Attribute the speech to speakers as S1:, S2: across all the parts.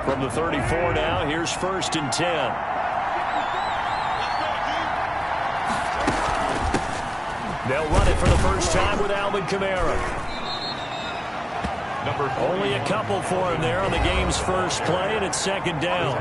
S1: From the 34 now, here's 1st and 10. They'll run it for the first time with Alvin Kamara. Only a couple for him there on the game's first play, and it's 2nd down.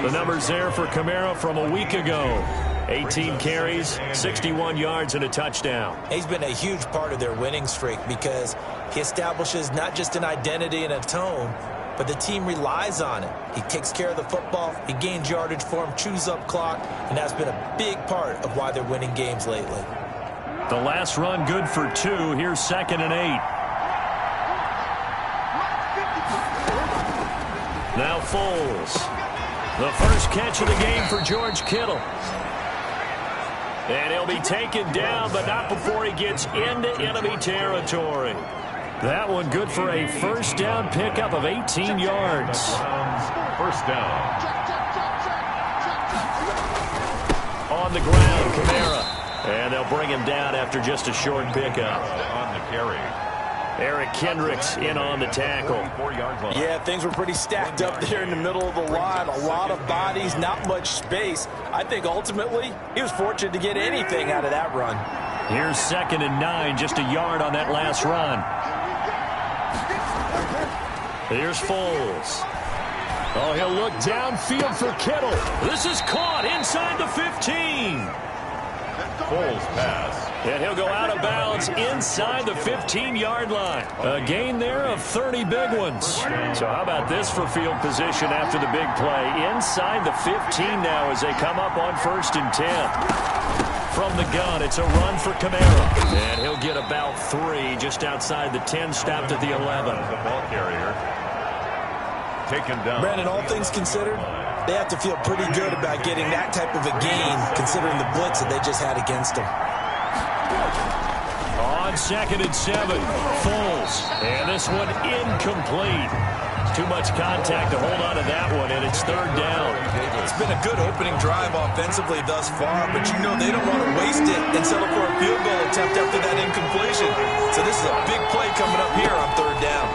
S1: The numbers there for Kamara from a week ago. 18 carries, 61 yards, and a touchdown.
S2: He's been a huge part of their winning streak because he establishes not just an identity and a tone, but the team relies on it. He takes care of the football, he gains yardage for him, chews up clock, and that's been a big part of why they're winning games lately.
S1: The last run good for 2. Here's 2nd and 8. Now Foles. The first catch of the game for George Kittle. And he'll be taken down, but not before he gets into enemy territory. That one good for a first down pickup of 18 yards.
S3: First down.
S1: On the ground, Kamara. And they'll bring him down after just a short pickup.
S3: On the carry.
S1: Eric Kendricks in on the tackle.
S2: Yeah, things were pretty stacked up there in the middle of the line. A lot of bodies, not much space. I think ultimately he was fortunate to get anything out of that run.
S1: Here's 2nd and 9, just a yard on that last run. Here's Foles. Oh, he'll look downfield for Kittle. This is caught inside the 15.
S3: Foles pass.
S1: And he'll go out of bounds inside the 15-yard line. A gain there of 30 big ones. So how about this for field position after the big play? Inside the 15 now as they come up on 1st and 10. From the gun, it's a run for Kamara. And he'll get about 3 just outside the 10, stopped at the 11.
S3: The ball carrier. Taken down.
S2: Brandon, all things considered, they have to feel pretty good about getting that type of a gain considering the blitz that they just had against them.
S1: On 2nd and 7, Foles. And this one incomplete. Too much contact to hold on to that one, and it's 3rd down.
S2: It's been a good opening drive offensively thus far, but you know they don't want to waste it and settle for a field goal attempt after that incompletion. So this is a big play coming up here on 3rd down.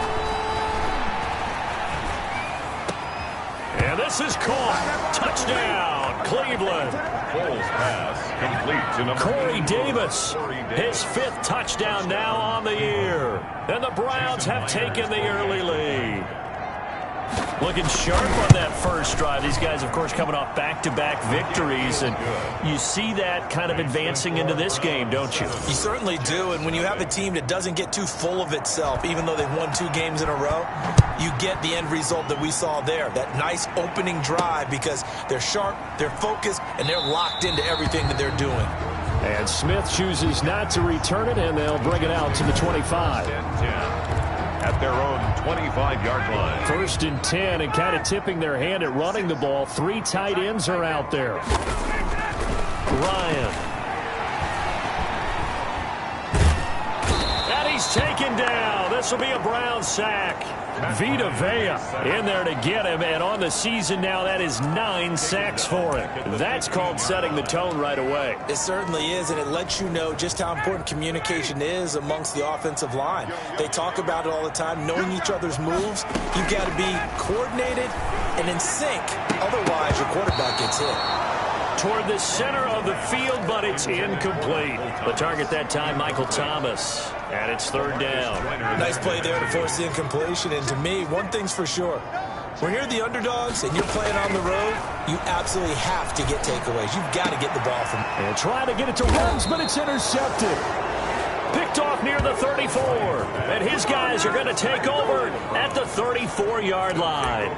S1: And this is caught. Touchdown, Cleveland.
S3: Foles pass complete to number
S1: Corey Davis, his 5th touchdown now on the year. And the Browns have taken the early lead. Looking sharp on that first drive. These guys, of course, coming off back-to-back victories, and you see that kind of advancing into this game, don't you?
S2: You certainly do, and when you have a team that doesn't get too full of itself, even though they've won 2 games in a row, you get the end result that we saw there, that nice opening drive, because they're sharp, they're focused, and they're locked into everything that they're doing.
S1: And Smith chooses not to return it, and they'll bring it out to the 25.
S3: 10-10. At their own 25-yard line.
S1: 1st and 10, and kind of tipping their hand at running the ball. 3 tight ends are out there. Ryan. And he's taken down. This will be a Brown sack. Vita Vea in there to get him, and on the season now, that is 9 sacks for him. That's called setting the tone right away.
S2: It certainly is, and it lets you know just how important communication is amongst the offensive line. They talk about it all the time, knowing each other's moves. You've got to be coordinated and in sync. Otherwise, your quarterback gets hit.
S1: Toward the center of the field, but it's incomplete. The target that time, Michael Thomas. And it's 3rd down.
S2: Nice play there to force the incompletion. And to me, one thing's for sure. When you're the underdogs and you're playing on the road, you absolutely have to get takeaways. You've got to get the ball from.
S1: And trying to get it to Ruggs, but it's intercepted. Picked off near the 34. And his guys are going to take over at the 34-yard line.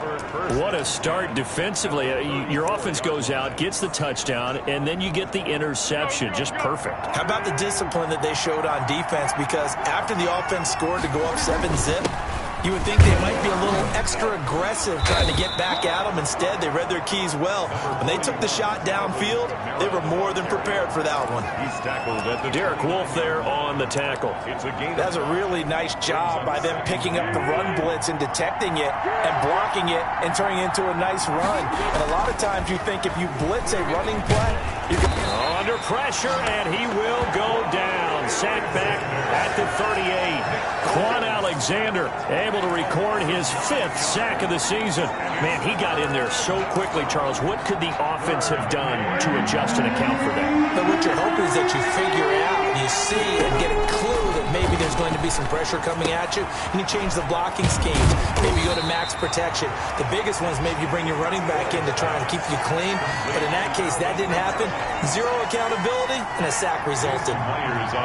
S1: What a start defensively. Your offense goes out, gets the touchdown, and then you get the interception. Just perfect.
S2: How about the discipline that they showed on defense? Because after the offense scored to go up 7-zip, you would think they might be a little extra aggressive trying to get back at them. Instead, they read their keys well. When they took the shot downfield, they were more than prepared for that one.
S3: He's tackled at the
S1: Derek Wolfe there on the tackle.
S2: That's a really nice job by them picking up the run blitz and detecting it and blocking it and turning it into a nice run. And a lot of times you think if you blitz a running play,
S1: Under pressure, and he will go down. Sacked back at the 38. Quan Alexander able to record his 5th sack of the season. Man, he got in there so quickly, Charles. What could the offense have done to adjust and account for that?
S2: But what you're hoping is that you figure out, you see, and get a clue that maybe there's going to be some pressure coming at you, and you change the blocking schemes. Maybe you go to max protection. The biggest one is maybe you bring your running back in to try and keep you clean. But in that case, that didn't happen. 0 accountability, and a sack resulted.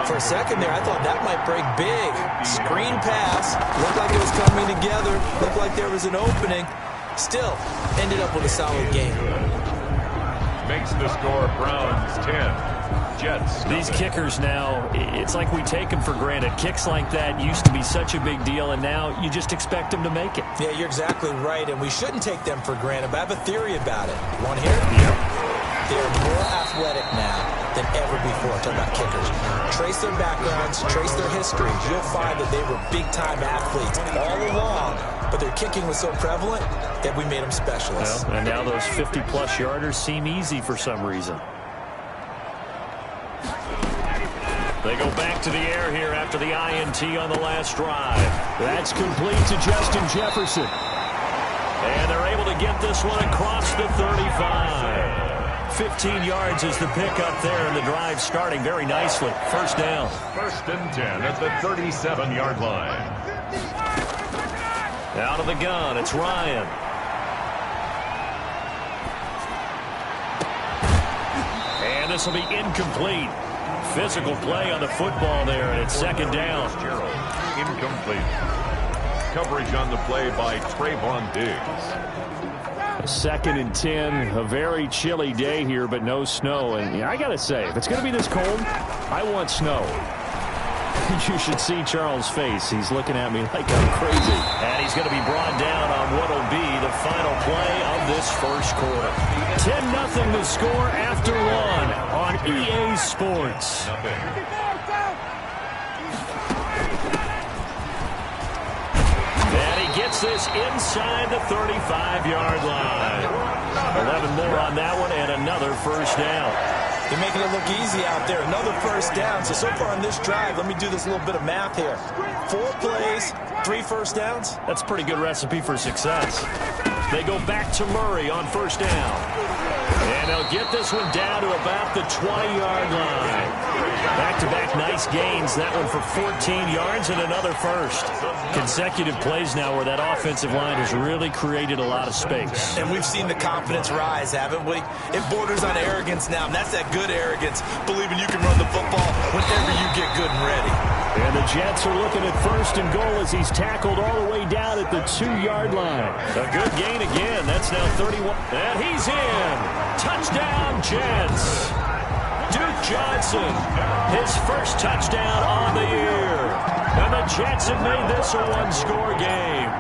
S2: For a second there, I thought that might break big. Screen pass. Looked like it was coming together. Looked like there was an opening. Still, ended up with a solid game.
S3: Makes the score Browns 10. Jets.
S1: These kickers now, it's like we take them for granted. Kicks like that used to be such a big deal, and now you just expect them to make it.
S2: Yeah, you're exactly right, and we shouldn't take them for granted, but I have a theory about it. You want to hear it?
S1: Yep.
S2: They're more athletic now than ever before. I'm talking about kickers. Trace their backgrounds, trace their histories. You'll find that they were big-time athletes all along, but their kicking was so prevalent that we made them specialists.
S1: Well, and now those 50-plus yarders seem easy for some reason. They go back to the air here after the INT on the last drive. That's complete to Justin Jefferson. And they're able to get this one across the 35. 15 yards is the pickup there, and the drive starting very nicely. First down.
S3: 1st and 10 at the 37-yard line.
S1: Out of the gun, it's Ryan. And this will be incomplete. Physical play on the football there, and it's 2nd down.
S3: Incomplete. Coverage on the play by Trayvon Diggs.
S1: 2nd and 10, a very chilly day here, but no snow. And yeah, I got to say, if it's going to be this cold, I want snow. You should see Charles' face. He's looking at me like I'm crazy. And he's going to be brought down on what will be the final play of this first quarter. 10-0 to score after 1 on EA Sports. And he gets this inside the 35-yard line. 11 more on that one, and another first down.
S2: They're making it look easy out there. Another first down. So far on this drive, let me do this little bit of math here. 4 plays, 3 first downs.
S1: That's a pretty good recipe for success. They go back to Murray on first down. And they'll get this one down to about the 20-yard line. Back-to-back nice gains. That one for 14 yards and another first. Consecutive plays now where that offensive line has really created a lot of space.
S2: And we've seen the confidence rise, haven't we? It borders on arrogance now, and that's that good arrogance, believing you can run the football whenever you get good and ready.
S1: And the Jets are looking at 1st and goal as he's tackled all the way down at the 2-yard line. A good gain again. That's now 31. And he's in. Touchdown, Jets. Duke Johnson, his first touchdown on the year. And the Jets have made this a one-score game.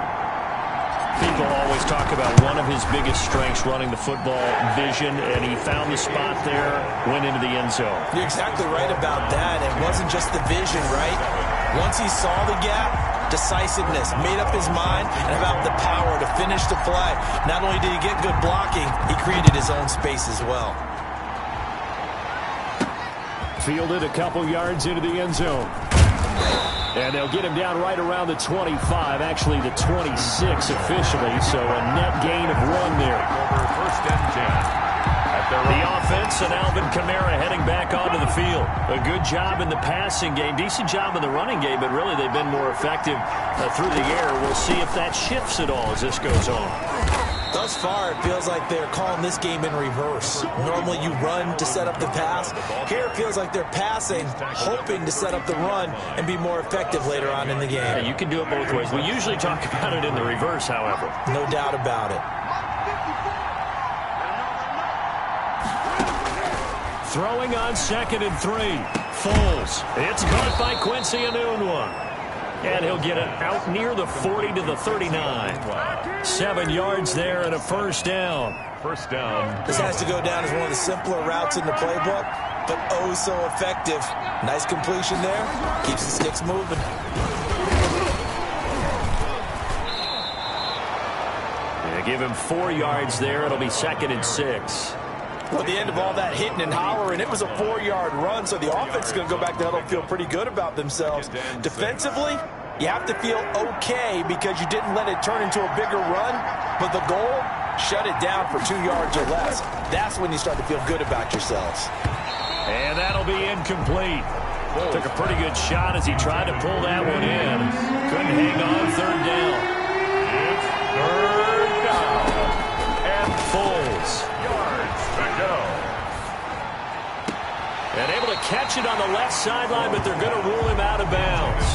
S1: People always talk about one of his biggest strengths, running the football, vision, and he found the spot there, went into the end zone.
S2: You're exactly right about that. It wasn't just the vision, right? Once he saw the gap, decisiveness, made up his mind, and about the power to finish the play. Not only did he get good blocking, he created his own space as well.
S1: Fielded a couple yards into the end zone. And they'll get him down right around the 25, actually the 26 officially, so a net gain of 1 there.
S3: 1st and 10.
S1: The offense and Alvin Kamara heading back onto the field. A good job in the passing game, decent job in the running game, but really they've been more effective through the air. We'll see if that shifts at all as this goes on.
S2: Thus far, it feels like they're calling this game in reverse. Normally you run to set up the pass. Here it feels like they're passing, hoping to set up the run and be more effective later on in the game.
S1: Yeah, you can do it both ways. We usually talk about it in the reverse, however.
S2: No doubt about it.
S1: Throwing on 2nd and 3. Foles. It's caught by Quincy Enunwa. And he'll get it out near the 40 to the 39. 7 yards there and a first down.
S3: First down.
S2: This has to go down as one of the simpler routes in the playbook, but oh so effective. Nice completion there. Keeps the sticks moving.
S1: They give him 4 yards there. It'll be 2nd and 6.
S2: Well, at the end of all that hitting and hollering, it was a 4-yard run, so the offense is going to go back to huddle and feel pretty good about themselves. Defensively, you have to feel okay because you didn't let it turn into a bigger run, but the goal, shut it down for 2 yards or less. That's when you start to feel good about yourselves.
S1: And that'll be incomplete. Took a pretty good shot as he tried to pull that one in. Couldn't hang on, third down.
S3: It's third down. And
S1: Foles.
S3: yards to go.
S1: And able to catch it on the left sideline, but they're going to rule him out of bounds.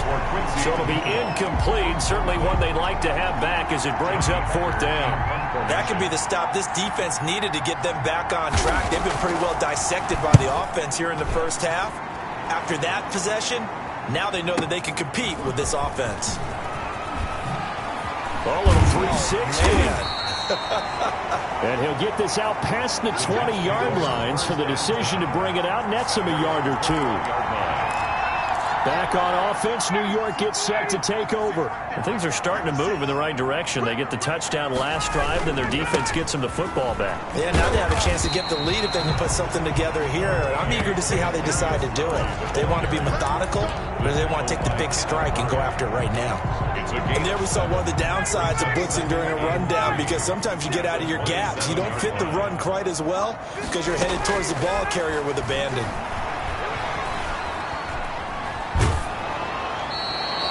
S1: So it'll be incomplete. Certainly one they'd like to have back as it brings up fourth down.
S2: That could be the stop this defense needed to get them back on track. They've been pretty well dissected by the offense here in the first half. After that possession, now they know that they can compete with this offense.
S1: A little 360. And he'll get this out past the 20-yard lines for the decision to bring it out. Nets him a yard or two. Back on offense, New York gets set to take over. And things are starting to move in the right direction. They get the touchdown last drive, then their defense gets them the football back.
S2: Yeah, now they have a chance to get the lead if they can put something together here. I'm eager to see how they decide to do it. They want to be methodical, or they want to take the big strike and go after it right now. And there we saw one of the downsides of blitzing during a rundown, because sometimes you get out of your gaps. You don't fit the run quite as well because you're headed towards the ball carrier with abandon.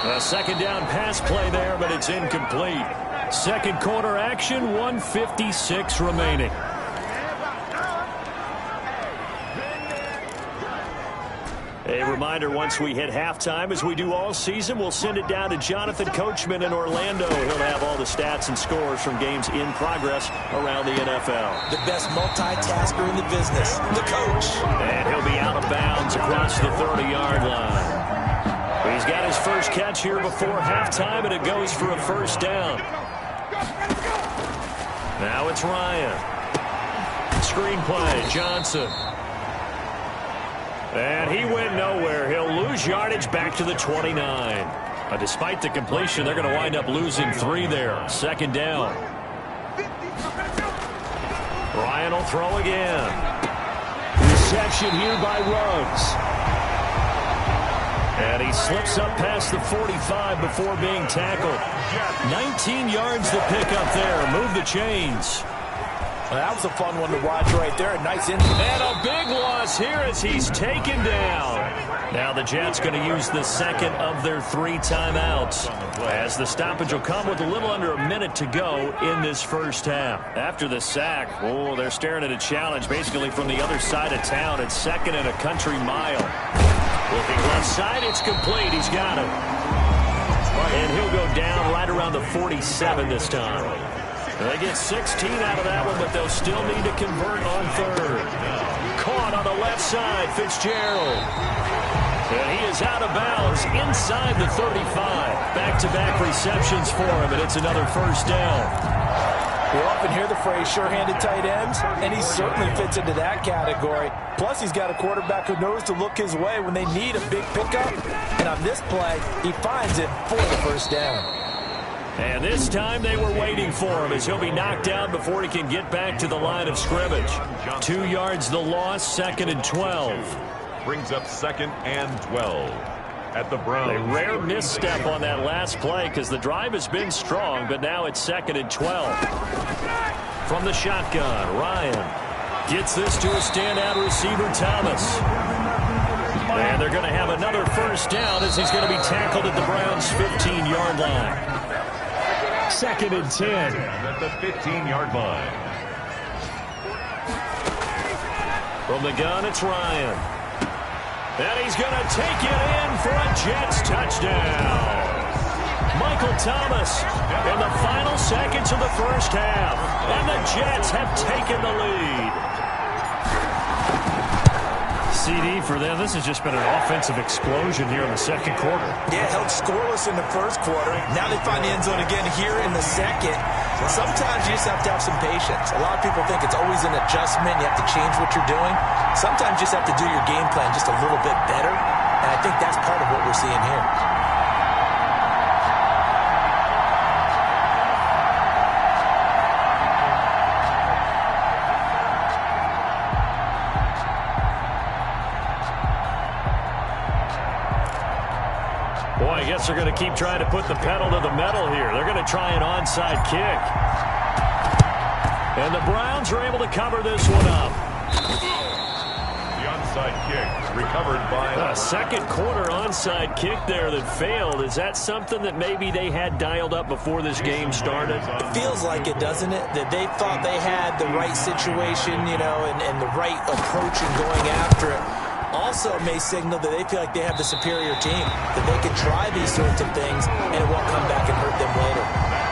S1: A second down pass play there, but it's incomplete. Second quarter action, 1:56 remaining. A reminder, once we hit halftime, as we do all season, we'll send it down to Jonathan Coachman in Orlando. He'll have all the stats and scores from games in progress around the NFL.
S2: The best multitasker in the business, the coach.
S1: And he'll be out of bounds across the 30-yard line. He's got his first catch here before halftime, and it goes for a first down. Now it's Ryan. Screenplay, Johnson. And he went nowhere. He'll lose yardage back to the 29. Despite the completion, they're going to wind up losing 3 there. Second down. Ryan will throw again. Reception here by Ruggs. And he slips up past the 45 before being tackled. 19 yards to pick up there. Move the chains.
S2: Well, that was a fun one to watch right there. A nice injury.
S1: And a big loss here as he's taken down. Now the Jets going to use the second of their 3 timeouts, as the stoppage will come with a little under a minute to go in this first half. After the sack, they're staring at a challenge basically from the other side of town. It's second and a country mile. Looking left side, it's complete. He's got it. And he'll go down right around the 47 this time. They get 16 out of that one, but they'll still need to convert on third. Caught on the left side, Fitzgerald. And he is out of bounds inside the 35. Back-to-back receptions for him, and it's another first down.
S2: We often hear the phrase sure-handed tight ends, and he certainly fits into that category. Plus, he's got a quarterback who knows to look his way when they need a big pickup. And on this play, he finds it for the first down.
S1: And this time they were waiting for him, as he'll be knocked down before he can get back to the line of scrimmage. 2 yards the loss, second and 12.
S3: Brings up second and 12 at the Browns.
S1: A rare misstep on that last play because the drive has been strong, but now it's second and 12. From the shotgun, Ryan gets this to a standout receiver, Thomas. And they're going to have another first down as he's going to be tackled at the Browns' 15-yard line. Second and 10.
S3: At the 15-yard line.
S1: From the gun, it's Ryan. And he's going to take it in for a Jets touchdown. Michael Thomas in the final seconds of the first half. And the Jets have taken the lead. CD for them. This has just been an offensive explosion here in the second quarter.
S2: Yeah, held scoreless in the first quarter. Now they find the end zone again here in the second. Sometimes you just have to have some patience. A lot of people think it's always an adjustment. You have to change what you're doing. Sometimes you just have to do your game plan just a little bit better. And I think that's part of what we're seeing here.
S1: guess they're going to keep trying to put the pedal to the metal here. They're going to try an onside kick. And the Browns are able to cover this one up.
S3: The onside kick recovered by...
S1: A second quarter onside kick there that failed. Is that something that maybe they had dialed up before this game started?
S2: It feels like it, doesn't it? That they thought they had the right situation, you know, and the right approach in going after it. Also may signal that they feel like they have the superior team, that they can try these sorts of things, and it won't come back and hurt them later.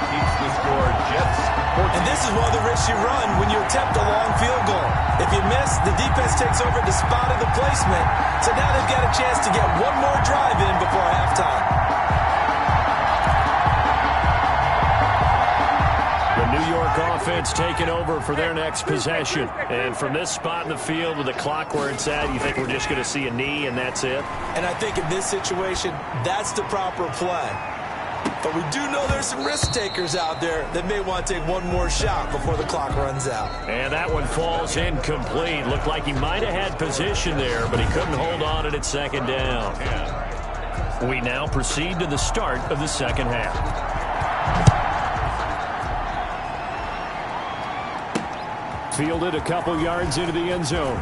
S3: Keeps the score Jets 14.
S2: And this is one of the risks you run when you attempt a long field goal. If you miss, the defense takes over the spot of the placement, so now they've got a chance to get one more drive in before halftime.
S1: The New York offense taking over for their next possession. And from this spot in the field with the clock where it's at, you think we're just going to see a knee and that's it?
S2: And I think in this situation, that's the proper play. But we do know there's some risk takers out there that may want to take one more shot before the clock runs out.
S1: And that one falls incomplete. Looked like he might have had position there, but he couldn't hold on it at second down. We now proceed to the start of the second half. Fielded a couple yards into the end zone.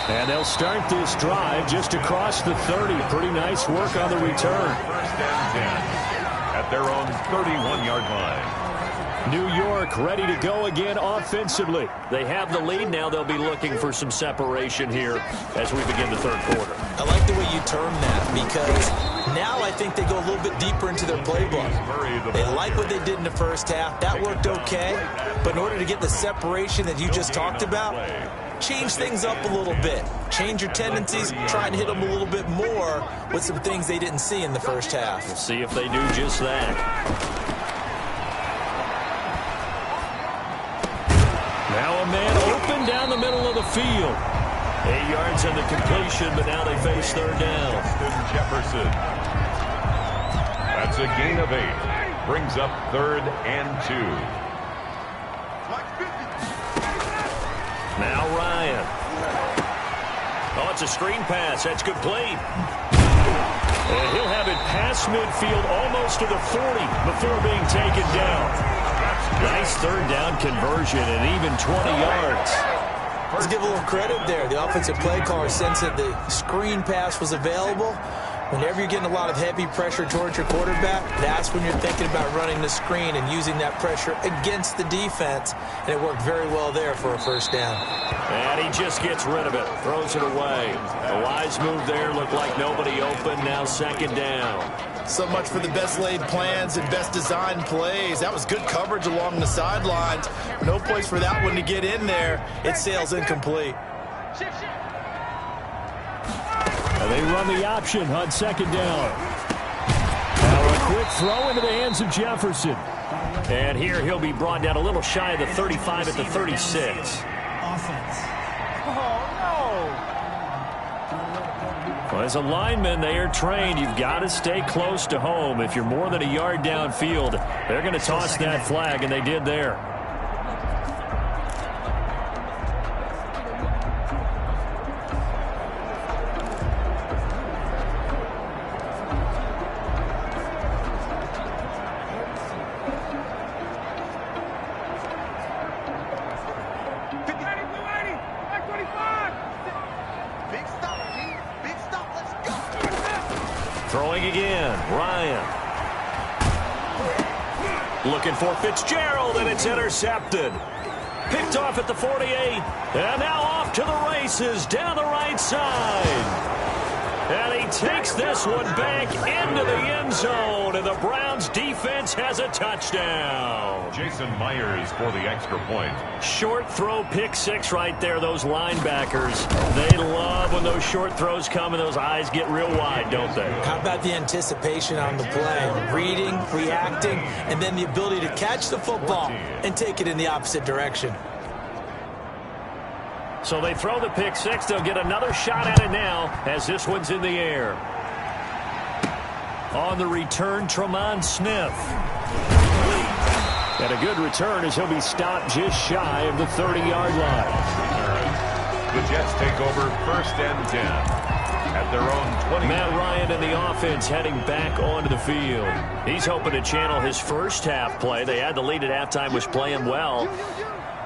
S1: And they'll start this drive just across the 30. Pretty nice work on the return.
S3: First and 10 at their own 31-yard line.
S1: New York ready to go again offensively. They have the lead. Now they'll be looking for some separation here as we begin the third quarter.
S2: I like the way you term that, because now I think they go a little bit deeper into their playbook. They like what they did in the first half. That worked okay. But in order to get the separation that you just talked about, change things up a little bit. Change your tendencies, try and hit them a little bit more with some things they didn't see in the first half.
S1: We'll see if they do just that. Now a man open down the middle of the field. 8 yards on the completion, but now they face third down.
S3: Jefferson. That's a gain of 8. Brings up 3rd and 2.
S1: Now Ryan. Oh, it's a screen pass. That's complete. And he'll have it past midfield almost to the 40 before being taken down. Nice third down conversion and even 20 yards.
S2: Let's give a little credit there. The offensive play caller sensed that the screen pass was available. Whenever you're getting a lot of heavy pressure towards your quarterback, that's when you're thinking about running the screen and using that pressure against the defense. And it worked very well there for a first down.
S1: And he just gets rid of it, throws it away. A wise move there, looked like nobody open, now second down.
S2: So much for the best laid plans and best designed plays. That was good coverage along the sidelines. No place for that one to get in there. It sails incomplete.
S1: And they run the option on second down. Now a quick throw into the hands of Jefferson. And here he'll be brought down a little shy of the 35 at the 36. Well, as a lineman, they are trained. You've got to stay close to home. If you're more than a yard downfield, they're going to toss that flag, and they did there. Throwing again, Ryan. Looking for Fitzgerald, and it's intercepted. Picked off at the 48, and now off to the races down the right side. And he takes this one back into the end zone, and the Browns defense has a touchdown.
S3: Jason Myers for the extra point.
S1: Short throw, pick six right there, those linebackers. They love when those short throws come and those eyes get real wide, don't they?
S2: How about the anticipation on the play? Reading, reacting, and then the ability to catch the football and take it in the opposite direction.
S1: So they throw the pick six. They'll get another shot at it now as this one's in the air. On the return, Tremont Smith. And a good return as he'll be stopped just shy of the 30-yard line.
S3: The Jets take over 1st and 10 at their own 20.
S1: Matt Ryan and the offense heading back onto the field. He's hoping to channel his first half play. They had the lead at halftime, was playing well.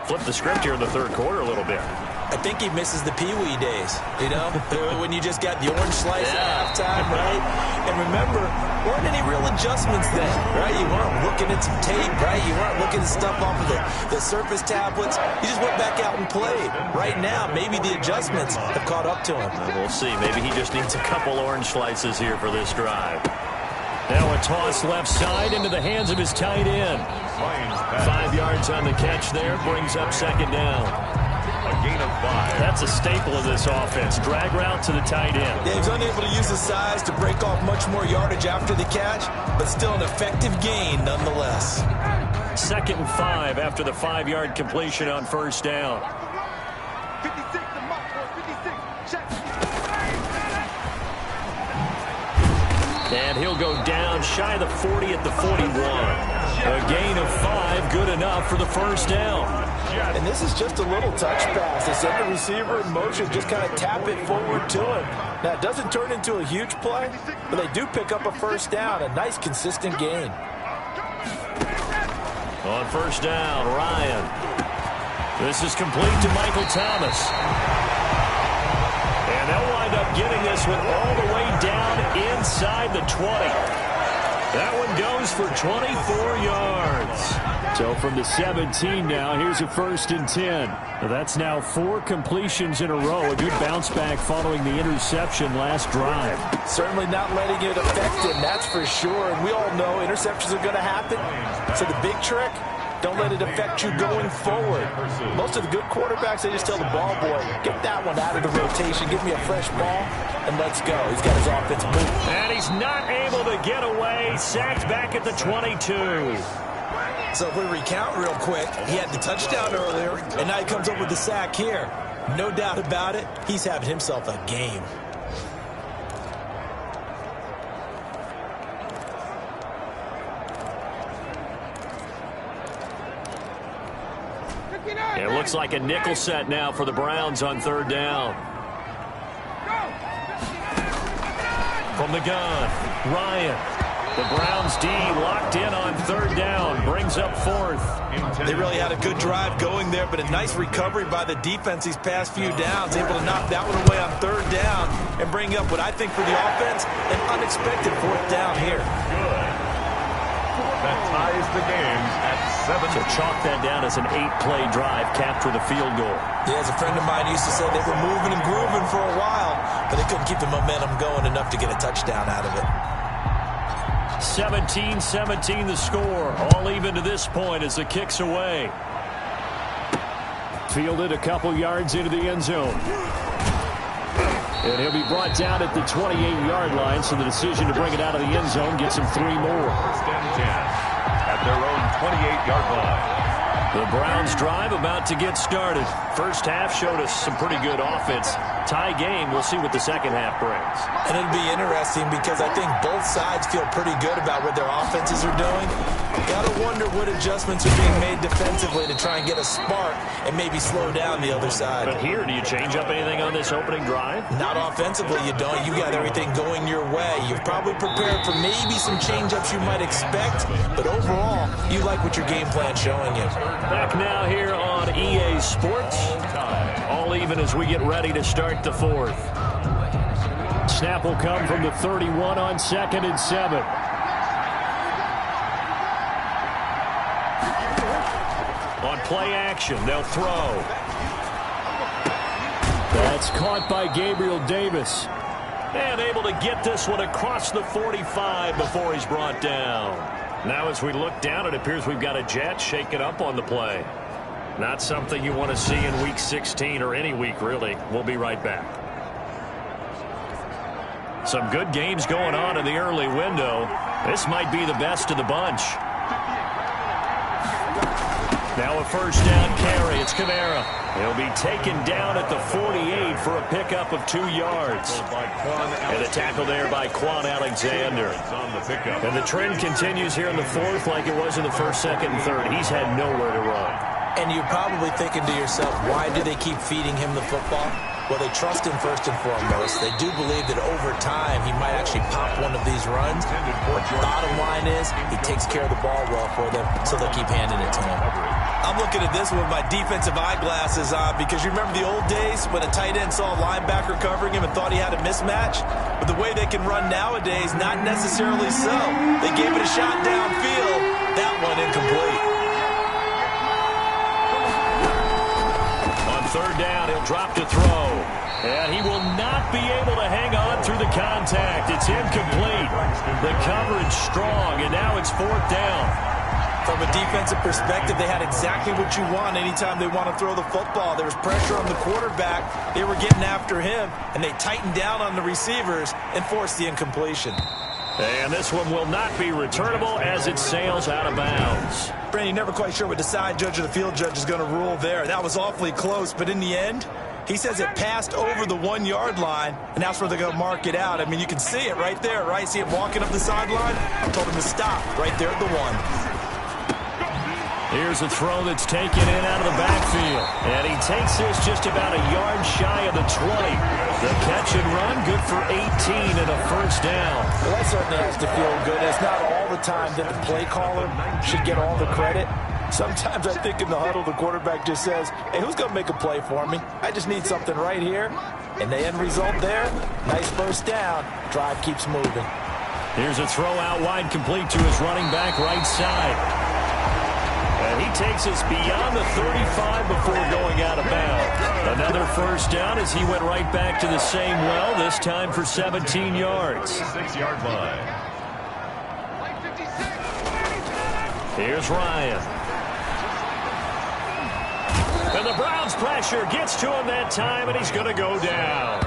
S1: Flip the script here in the third quarter a little bit.
S2: I think he misses the Pee-wee days, you know, when you just got the orange slice at halftime, right? And remember, weren't any real adjustments then, right? You weren't looking at some tape, right? You weren't looking at stuff off of the Surface tablets. You just went back out and played. Right now, maybe the adjustments have caught up to him.
S1: We'll see. Maybe he just needs a couple orange slices here for this drive. Now a toss left side into the hands of his tight end. 5 yards on the catch there, brings up second down.
S3: A gain of 5.
S1: That's a staple of this offense. Drag route to the tight end.
S2: Yeah, he's unable to use his size to break off much more yardage after the catch, but still an effective gain nonetheless.
S1: 2nd and 5 after the 5-yard completion on first down. And he'll go down shy of the 40 at the 41. A gain of 5, good enough for the first down.
S2: And this is just a little touch pass. They send the receiver in motion, just kind of tap it forward to him. Now, it doesn't turn into a huge play, but they do pick up a first down, a nice, consistent gain.
S1: On first down, Ryan. This is complete to Michael Thomas. And they'll wind up getting this one all the way down inside the 20. That one goes for 24 yards. So from the 17 now, here's a 1st and 10. That's now 4 completions in a row. A good bounce back following the interception last drive.
S2: Certainly not letting it affect him, that's for sure. And we all know interceptions are going to happen. So the big trick, don't let it affect you going forward. Most of the good quarterbacks, they just tell the ball boy, get that one out of the rotation, give me a fresh ball, and let's go. He's got his offense moving.
S1: And he's not able to get away. Sacked back at the 22.
S2: So if we recount real quick, he had the touchdown earlier, and now he comes up with the sack here. No doubt about it, he's having himself a game.
S1: It looks like a nickel set now for the Browns on third down. From the gun, Ryan. The Browns D locked in on third down, brings up 4th.
S2: They really had a good drive going there, but a nice recovery by the defense these past few downs, able to knock that one away on third down and bring up what I think for the offense, an unexpected 4th down here.
S3: Good. That ties the game at 7.
S1: So chalk that down as an 8-play drive, capture the field goal.
S2: Yeah, as a friend of mine used to say, they were moving and grooving for a while, but they couldn't keep the momentum going enough to get a touchdown out of it.
S1: 17-17 the score. All even to this point as the kick's away. Fielded a couple yards into the end zone. And he'll be brought down at the 28-yard line, so the decision to bring it out of the end zone gets him 3 more.
S3: 1st and 10 at their own 28-yard line.
S1: The Browns drive about to get started. First half showed us some pretty good offense. Tie game, we'll see what the second half brings.
S2: And it'll be interesting because I think both sides feel pretty good about what their offenses are doing. Gotta wonder what adjustments are being made defensively to try and get a spark and maybe slow down the other side.
S1: But here, do you change up anything on this opening drive?
S2: Not offensively, you don't. You got everything going your way. You've probably prepared for maybe some change-ups you might expect, but overall, you like what your game plan's showing you.
S1: Back now here on EA Sports. All even as we get ready to start the 4th. Snap will come from the 31 on 2nd and 7. On play action, they'll throw. That's caught by Gabriel Davis. And able to get this one across the 45 before he's brought down. Now as we look down, it appears we've got a jet shaken up on the play. Not something you want to see in Week 16 or any week, really. We'll be right back. Some good games going on in the early window. This might be the best of the bunch. Now a first down carry. It's Kamara. He'll be taken down at the 48 for a pickup of 2 yards. And a tackle there by Quan Alexander. And the trend continues here in the 4th like it was in the 1st, 2nd, and 3rd. He's had nowhere to run.
S2: And you're probably thinking to yourself, why do they keep feeding him the football? Well, they trust him first and foremost. They do believe that over time he might actually pop one of these runs. But the bottom line is he takes care of the ball well for them, so they'll keep handing it to him. I'm looking at this with my defensive eyeglasses on because you remember the old days when a tight end saw a linebacker covering him and thought he had a mismatch? But the way they can run nowadays, not necessarily so. They gave it a shot downfield. That one incomplete.
S1: On third down, he'll drop to throw. And he will not be able to hang on through the contact. It's incomplete. The coverage strong, and now it's fourth down.
S2: From a defensive perspective, they had exactly what you want anytime they want to throw the football. There was pressure on the quarterback. They were getting after him, and they tightened down on the receivers and forced the incompletion.
S1: And this one will not be returnable as it sails out of bounds.
S2: Brandon, you're never quite sure what the side judge or the field judge is going to rule there. That was awfully close, but in the end, he says it passed over the 1 yard line, and that's where they're going to mark it out. I mean, you can see it right there, right? See him walking up the sideline? I told him to stop right there at the 1.
S1: Here's a throw that's taken in out of the backfield. And he takes this just about a yard shy of the 20. The catch and run, good for 18 and a first down.
S2: Well, that certainly has to feel good. It's not all the time that the play caller should get all the credit. Sometimes I think in the huddle, the quarterback just says, hey, who's going to make a play for me? I just need something right here. And the end result there, nice first down. Drive keeps moving.
S1: Here's a throw out wide, complete to his running back right side. And he takes us beyond the 35 before going out of bounds. Another first down as he went right back to the same well, this time for 17 yards.
S3: 6-yard line.
S1: Here's Ryan. And the Browns pressure gets to him that time, and he's going to go down.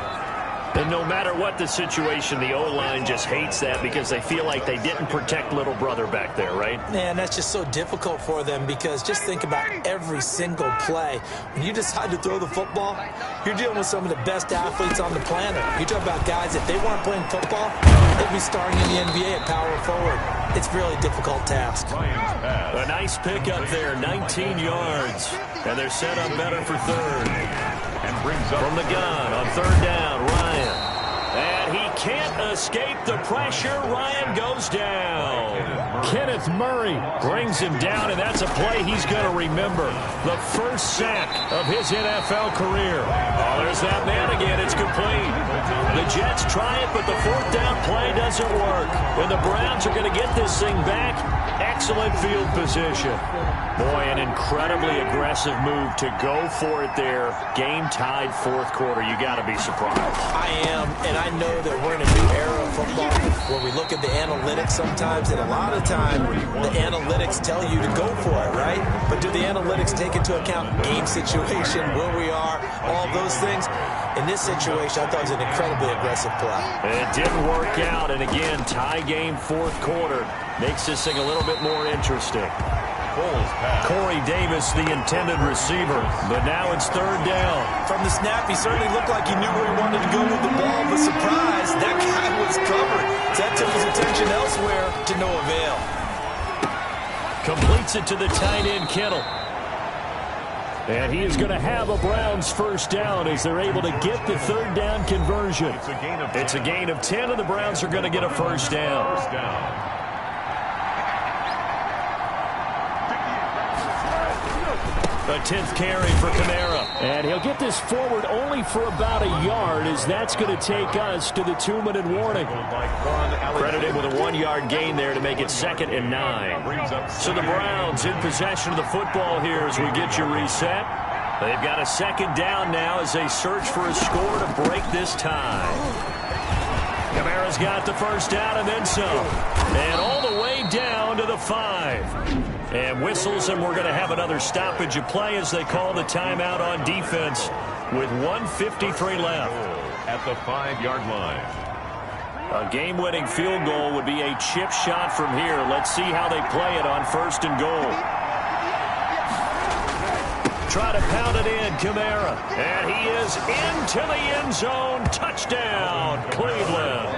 S1: And no matter what the situation, the O-line just hates that because they feel like they didn't protect little brother back there, right?
S2: Man, that's just so difficult for them because just think about every single play. When you decide to throw the football, you're dealing with some of the best athletes on the planet. You talk about guys, if they weren't playing football, they'd be starting in the NBA at power forward. It's a really difficult task.
S1: A nice pick up there, 19 yards. And they're set up better for third.
S3: And brings up
S1: from the gun on third down, Ryan. And he can't escape the pressure. Ryan goes down. Kenneth Murray brings him down, and that's a play he's going to remember. The first sack of his NFL career. Oh, there's that man again. It's complete. The Jets try it, but the fourth down play doesn't work. And the Browns are going to get this thing back. Excellent field position. Boy, an incredibly aggressive move to go for it there. Game tied fourth quarter. You got to be surprised.
S2: I am, and I know that we're in a new era of football where we look at the analytics sometimes, and a lot of time the analytics tell you to go for it, right? But do the analytics take into account game situation, where we are, all those things? In this situation, I thought it was an incredibly aggressive play.
S1: It didn't work out, and again, tie game fourth quarter makes this thing a little bit more interesting. Corey Davis, the intended receiver, but now it's third down.
S2: From the snap, he certainly looked like he knew where he wanted to go with the ball, but surprise, that guy was covered. So that took his attention elsewhere to no avail.
S1: Completes it to the tight end, Kittle. And he is going to have a Browns first down as they're able to get the third down conversion. It's a gain of 10, and the Browns are going to get a first down. A 10th carry for Kamara. And he'll get this forward only for about a yard, as that's going to take us to the 2-minute warning. Credited with a 1-yard gain there to make it 2nd and 9. So the Browns in possession of the football here as we get you reset. They've got a second down now as they search for a score to break this tie. Kamara's got the first down and then some. And all the way down to the 5. And whistles, and we're going to have another stoppage of play as they call the timeout on defense with 1:53 left.
S3: At the 5-yard line.
S1: A game-winning field goal would be a chip shot from here. Let's see how they play it on 1st and goal. Try to pound it in, Kamara. And he is into the end zone. Touchdown, Cleveland.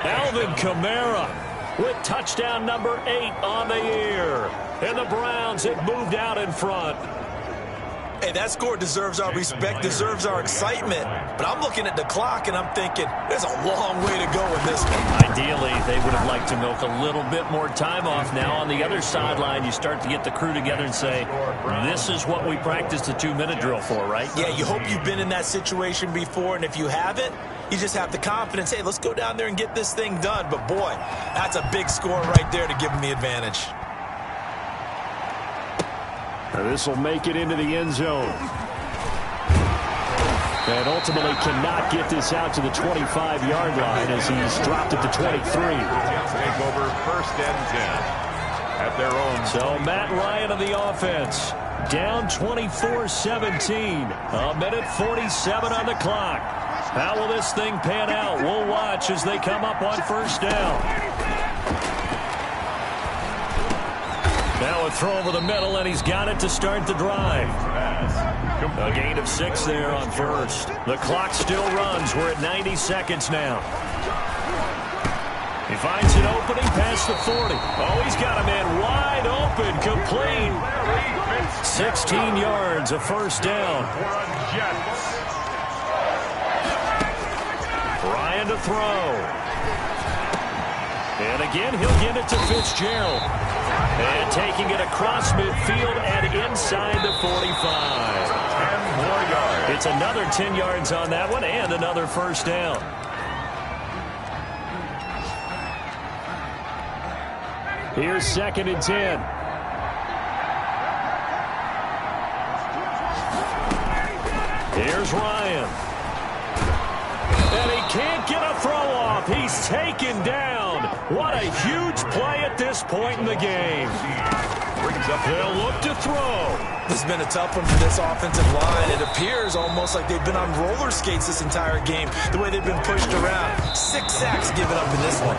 S1: Alvin Kamara with touchdown number 8 on the year. And the Browns have moved out in front.
S2: Hey, that score deserves our respect, deserves our excitement. But I'm looking at the clock, and I'm thinking, there's a long way to go in this one.
S1: Ideally, they would have liked to milk a little bit more time off. Now on the other sideline, you start to get the crew together and say, this is what we practiced the 2-minute drill for, right?
S2: Yeah, you hope you've been in that situation before, and if you haven't, you just have the confidence, hey, let's go down there and get this thing done. But, boy, that's a big score right there to give them the advantage.
S1: This will make it into the end zone. And ultimately cannot get this out to the 25-yard line as he's dropped it to 23.
S3: Take over 1st and 10 at their own.
S1: So Matt Ryan of the offense down 24-17. A minute 47 on the clock. How will this thing pan out? We'll watch as they come up on 1st down. Now a throw over the middle, and he's got it to start the drive. A gain of 6 there on 1st. The clock still runs. We're at 90 seconds now. He finds an opening past the 40. Oh, he's got a man wide open, complete. 16 yards, a 1st down. Ryan to throw. And again, he'll get it to Fitzgerald. And taking it across midfield and inside the 45.
S3: 10 more yards.
S1: It's another 10 yards on that one and another 1st down. Here's 2nd and 10. Here's Ryan. And he can't get a throw off. He's taken down. What a huge play at this point in the game. They'll look to throw.
S2: This has been a tough one for this offensive line. It appears almost like they've been on roller skates this entire game, the way they've been pushed around. 6 sacks given up in this one.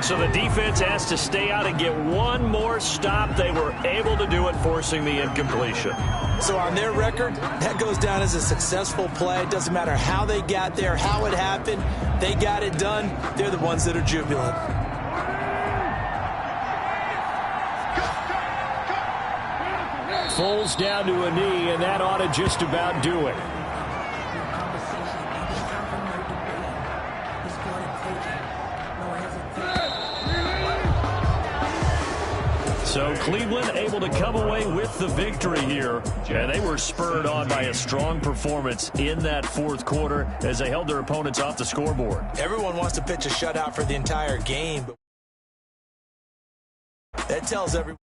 S1: So the defense has to stay out and get one more stop. They were able to do it, forcing the incompletion.
S2: So on their record, that goes down as a successful play. It doesn't matter how they got there, how it happened. They got it done. They're the ones that are jubilant.
S1: Foles down to a knee, and that ought to just about do it. So Cleveland able to come away with the victory here. And they were spurred on by a strong performance in that 4th quarter as they held their opponents off the scoreboard.
S2: Everyone wants to pitch a shutout for the entire game. That tells everyone.